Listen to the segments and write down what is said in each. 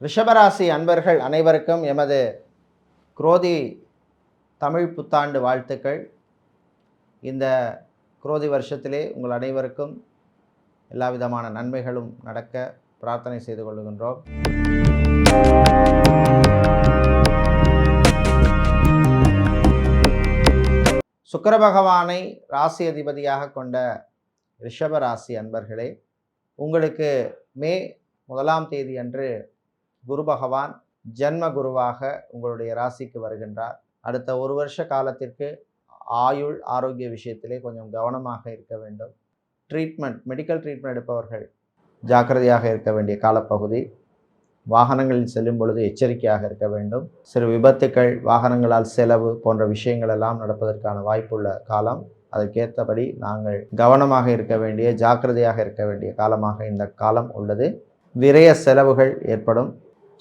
ரிஷபராசி அன்பர்கள் அனைவருக்கும் எமது குரோதி தமிழ் புத்தாண்டு வாழ்த்துக்கள். இந்த குரோதி வருஷத்திலே உங்கள் அனைவருக்கும் எல்லா விதமான நன்மைகளும் நடக்க பிரார்த்தனை செய்து கொள்கின்றோம். சுக்கிர பகவானை ராசி அதிபதியாக கொண்ட ரிஷபராசி அன்பர்களே, உங்களுக்கு மே 1ஆம் தேதி அன்று குரு பகவான் ஜென்ம குருவாக உங்களுடைய ராசிக்கு வருகின்றார். அடுத்த ஒரு வருஷ காலத்திற்கு ஆயுள் ஆரோக்கிய விஷயத்திலே கொஞ்சம் கவனமாக இருக்க வேண்டும். மெடிக்கல் ட்ரீட்மெண்ட் எடுப்பவர்கள் ஜாக்கிரதையாக இருக்க வேண்டிய காலப்பகுதி. வாகனங்களில் செல்லும் பொழுது எச்சரிக்கையாக இருக்க வேண்டும். சிறு விபத்துக்கள், வாகனங்களால் செலவு போன்ற விஷயங்கள் எல்லாம் நடப்பதற்கான வாய்ப்புள்ள காலம். அதற்கேற்றபடி நாங்கள் கவனமாக இருக்க வேண்டிய, ஜாக்கிரதையாக இருக்க வேண்டிய காலமாக இந்த காலம் உள்ளது. விரய செலவுகள் ஏற்படும்.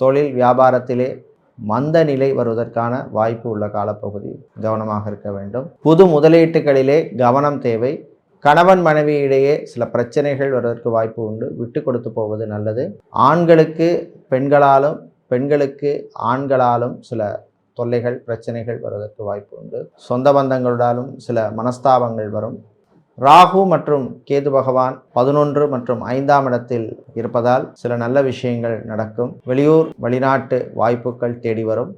தொழில் வியாபாரத்திலே மந்த நிலை வருவதற்கான வாய்ப்பு உள்ள காலப்பகுதி. கவனமாக இருக்க வேண்டும். புது முதலீட்டுகளிலே கவனம் தேவை. கணவன் மனைவியிடையே சில பிரச்சனைகள் வருவதற்கு வாய்ப்பு உண்டு. விட்டு கொடுத்து போவது நல்லது. ஆண்களுக்கு பெண்களாலும், பெண்களுக்கு ஆண்களாலும் சில தொல்லைகள், பிரச்சனைகள் வருவதற்கு வாய்ப்பு உண்டு. சொந்த பந்தங்களுடாலும் சில மனஸ்தாபங்கள் வரும். ராகு மற்றும் கேது பகவான் 11 மற்றும் 5ஆம் இடத்தில் இருப்பதால் சில நல்ல விஷயங்கள் நடக்கும். வெளியூர் வெளிநாட்டு வாய்ப்புகள் தேடி வரும்.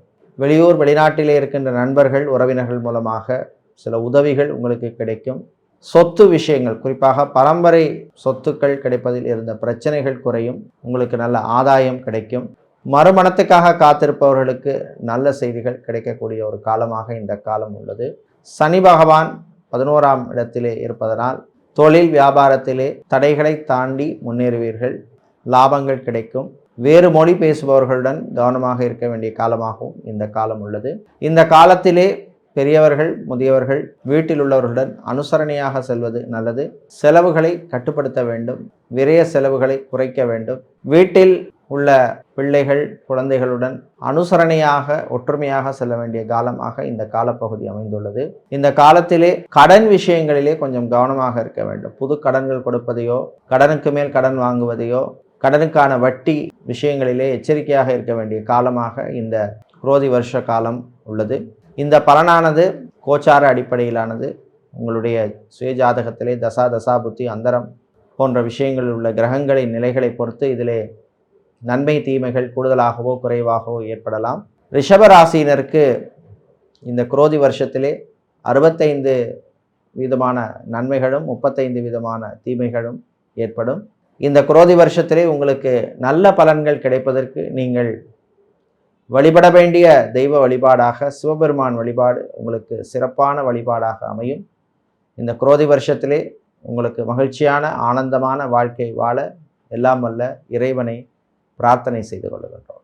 வெளியூர் வெளிநாட்டிலே இருக்கின்ற நண்பர்கள், உறவினர்கள் மூலமாக சில உதவிகள் உங்களுக்கு கிடைக்கும். சொத்து விஷயங்கள், குறிப்பாக பரம்பரை சொத்துக்கள் கிடைப்பதில் இருந்த பிரச்சனைகள் குறையும். உங்களுக்கு நல்ல ஆதாயம் கிடைக்கும். மறுமணத்துக்காக காத்திருப்பவர்களுக்கு நல்ல செய்திகள் கிடைக்கக்கூடிய ஒரு காலமாக இந்த காலம் உள்ளது. சனி பகவான் 11ஆம் இடத்திலே இருப்பதனால் தொழில் வியாபாரத்திலே தடைகளை தாண்டி முன்னேறுவீர்கள். லாபங்கள் கிடைக்கும். வேறு மொழி பேசுபவர்களுடன் கவனமாக இருக்க வேண்டிய காலமாகவும் இந்த காலம் உள்ளது. இந்த காலத்திலே பெரியவர்கள், முதியவர்கள், வீட்டில் உள்ளவர்களுடன் அனுசரணையாக செல்வது நல்லது. செலவுகளை கட்டுப்படுத்த வேண்டும். விரய செலவுகளை குறைக்க வேண்டும். வீட்டில் உள்ள பிள்ளைகள், குழந்தைகளுடன் அனுசரணையாக, ஒற்றுமையாக செல்ல வேண்டிய காலமாக இந்த காலப்பகுதி அமைந்துள்ளது. இந்த காலத்திலே கடன் விஷயங்களிலே கொஞ்சம் கவனமாக இருக்க வேண்டும். புது கடன்கள் கொடுப்பதையோ, கடனுக்கு மேல் கடன் வாங்குவதையோ, கடனுக்கான வட்டி விஷயங்களிலே எச்சரிக்கையாக இருக்க வேண்டிய காலமாக இந்த குரோதி வருஷ காலம் உள்ளது. இந்த பலனானது கோச்சார அடிப்படையிலானது. உங்களுடைய சுயஜாதகத்திலே தசாபுத்தி, அந்தரம் போன்ற விஷயங்களில் உள்ள கிரகங்களின் நிலைகளை பொறுத்து இதிலே நன்மை தீமைகள் கூடுதலாகவோ குறைவாகவோ ஏற்படலாம். ரிஷபராசியினருக்கு இந்த குரோதி வருஷத்திலே 65 விதமான நன்மைகளும் 35 விதமான தீமைகளும் ஏற்படும். இந்த குரோதி வருஷத்திலே உங்களுக்கு நல்ல பலன்கள் கிடைப்பதற்கு நீங்கள் வழிபட வேண்டிய தெய்வ வழிபாடாக சிவபெருமான் வழிபாடு உங்களுக்கு சிறப்பான வழிபாடாக அமையும். இந்த குரோதி வருஷத்திலே உங்களுக்கு மகிழ்ச்சியான, ஆனந்தமான வாழ்க்கை வாழ எல்லாம் வல்ல இறைவனை பிரார்த்தனை செய்து கொள்கின்றோம்.